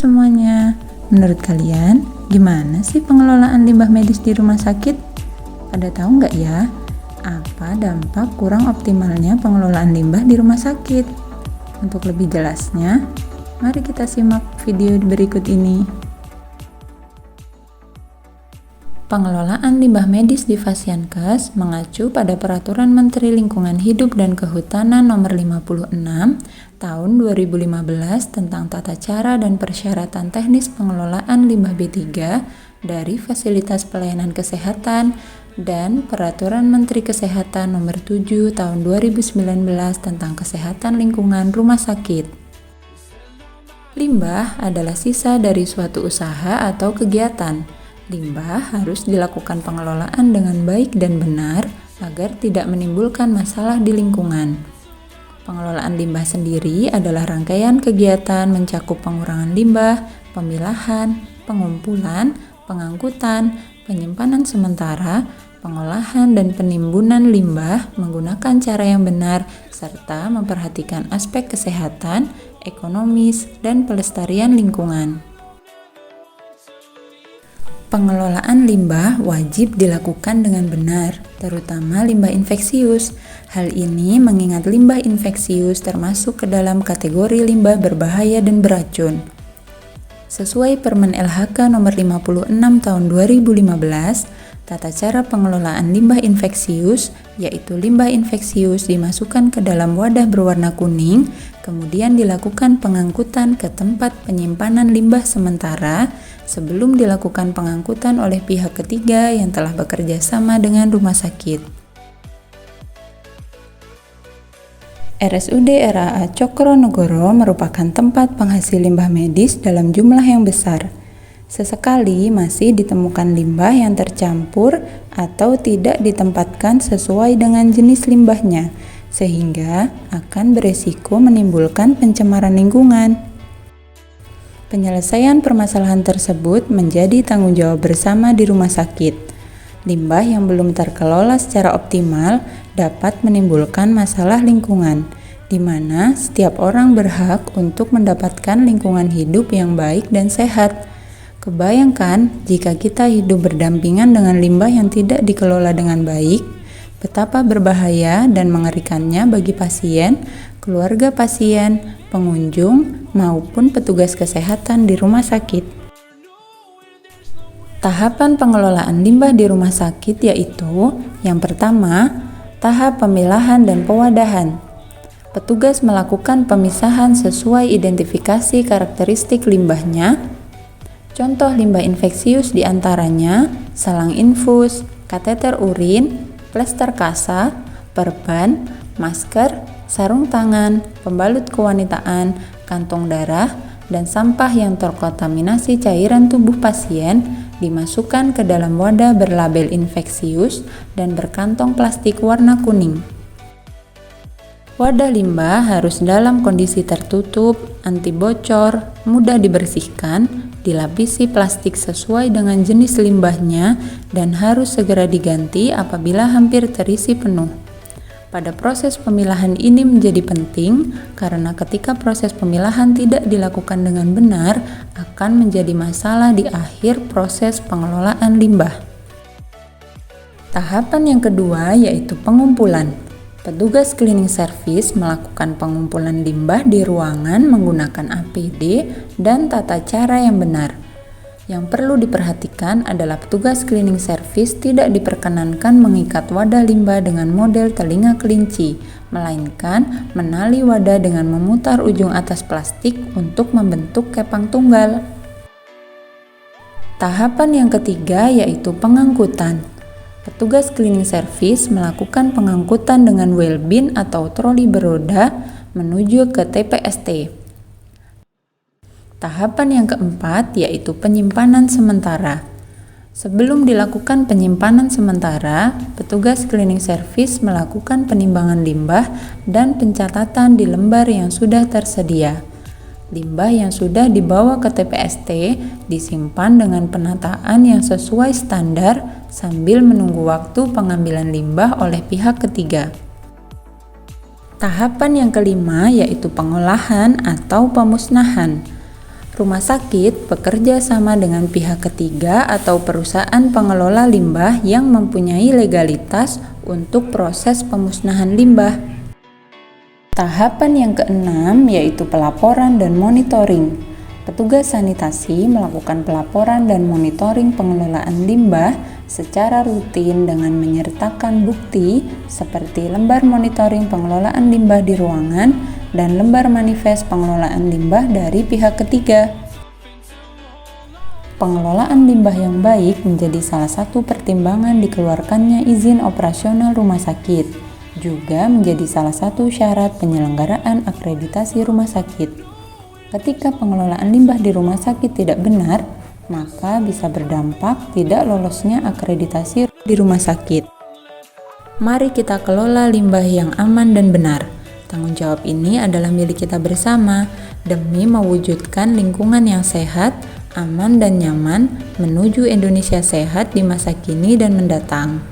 semuanya, menurut kalian gimana sih pengelolaan limbah medis di rumah sakit? Pada tahu nggak ya, apa dampak kurang optimalnya pengelolaan limbah di rumah sakit? Untuk lebih jelasnya, mari kita simak video berikut ini. Pengelolaan limbah medis di Fasiankes mengacu pada Peraturan Menteri Lingkungan Hidup dan Kehutanan Nomor 56 Tahun 2015 tentang tata cara dan persyaratan teknis pengelolaan limbah B3 dari fasilitas pelayanan kesehatan dan Peraturan Menteri Kesehatan Nomor 7 Tahun 2019 tentang kesehatan lingkungan rumah sakit. Limbah adalah sisa dari suatu usaha atau kegiatan. Limbah harus dilakukan pengelolaan dengan baik dan benar agar tidak menimbulkan masalah di lingkungan. Pengelolaan limbah sendiri adalah rangkaian kegiatan mencakup pengurangan limbah, pemilahan, pengumpulan, pengangkutan, penyimpanan sementara, pengolahan dan penimbunan limbah menggunakan cara yang benar serta memperhatikan aspek kesehatan, ekonomis, dan pelestarian lingkungan. Pengelolaan limbah wajib dilakukan dengan benar, terutama limbah infeksius. Hal ini mengingat limbah infeksius termasuk ke dalam kategori limbah berbahaya dan beracun. Sesuai Permen LHK Nomor 56 Tahun 2015, tata cara pengelolaan limbah infeksius, yaitu limbah infeksius dimasukkan ke dalam wadah berwarna kuning, kemudian dilakukan pengangkutan ke tempat penyimpanan limbah sementara sebelum dilakukan pengangkutan oleh pihak ketiga yang telah bekerja sama dengan rumah sakit. RSUD RAA Cokronegoro merupakan tempat penghasil limbah medis dalam jumlah yang besar. Sesekali masih ditemukan limbah yang tercampur atau tidak ditempatkan sesuai dengan jenis limbahnya, sehingga akan beresiko menimbulkan pencemaran lingkungan. Penyelesaian permasalahan tersebut menjadi tanggung jawab bersama di rumah sakit. Limbah yang belum terkelola secara optimal dapat menimbulkan masalah lingkungan, di mana setiap orang berhak untuk mendapatkan lingkungan hidup yang baik dan sehat. Kebayangkan jika kita hidup berdampingan dengan limbah yang tidak dikelola dengan baik, betapa berbahaya dan mengerikannya bagi pasien, keluarga pasien, pengunjung, maupun petugas kesehatan di rumah sakit. Tahapan pengelolaan limbah di rumah sakit yaitu yang pertama, tahap pemilahan dan pewadahan. Petugas melakukan pemisahan sesuai identifikasi karakteristik limbahnya. Contoh limbah infeksius diantaranya salang infus, kateter urin, plester kasa, perban, masker, sarung tangan, pembalut kewanitaan, kantong darah, dan sampah yang terkontaminasi cairan tubuh pasien dimasukkan ke dalam wadah berlabel infeksius dan berkantong plastik warna kuning. Wadah limbah harus dalam kondisi tertutup, anti bocor, mudah dibersihkan, dilapisi plastik sesuai dengan jenis limbahnya, dan harus segera diganti apabila hampir terisi penuh. Pada proses pemilahan ini menjadi penting karena ketika proses pemilahan tidak dilakukan dengan benar akan menjadi masalah di akhir proses pengelolaan limbah. Tahapan yang kedua yaitu pengumpulan. Petugas cleaning service melakukan pengumpulan limbah di ruangan menggunakan APD dan tata cara yang benar. Yang perlu diperhatikan adalah petugas cleaning service tidak diperkenankan mengikat wadah limbah dengan model telinga kelinci, melainkan menali wadah dengan memutar ujung atas plastik untuk membentuk kepang tunggal. Tahapan yang ketiga yaitu pengangkutan. Petugas cleaning service melakukan pengangkutan dengan wheel bin atau troli beroda menuju ke TPST. Tahapan yang keempat yaitu penyimpanan sementara. Sebelum dilakukan penyimpanan sementara, petugas cleaning service melakukan penimbangan limbah dan pencatatan di lembar yang sudah tersedia. Limbah yang sudah dibawa ke TPST disimpan dengan penataan yang sesuai standar sambil menunggu waktu pengambilan limbah oleh pihak ketiga. Tahapan yang kelima yaitu pengolahan atau pemusnahan. Rumah sakit bekerja sama dengan pihak ketiga atau perusahaan pengelola limbah yang mempunyai legalitas untuk proses pemusnahan limbah. Tahapan yang keenam yaitu pelaporan dan monitoring. Petugas sanitasi melakukan pelaporan dan monitoring pengelolaan limbah secara rutin dengan menyertakan bukti seperti lembar monitoring pengelolaan limbah di ruangan dan lembar manifest pengelolaan limbah dari pihak ketiga. Pengelolaan limbah yang baik menjadi salah satu pertimbangan dikeluarkannya izin operasional rumah sakit, juga menjadi salah satu syarat penyelenggaraan akreditasi rumah sakit. Ketika pengelolaan limbah di rumah sakit tidak benar, maka bisa berdampak tidak lolosnya akreditasi di rumah sakit. Mari kita kelola limbah yang aman dan benar. Tanggung jawab ini adalah milik kita bersama demi mewujudkan lingkungan yang sehat, aman dan nyaman menuju Indonesia sehat di masa kini dan mendatang.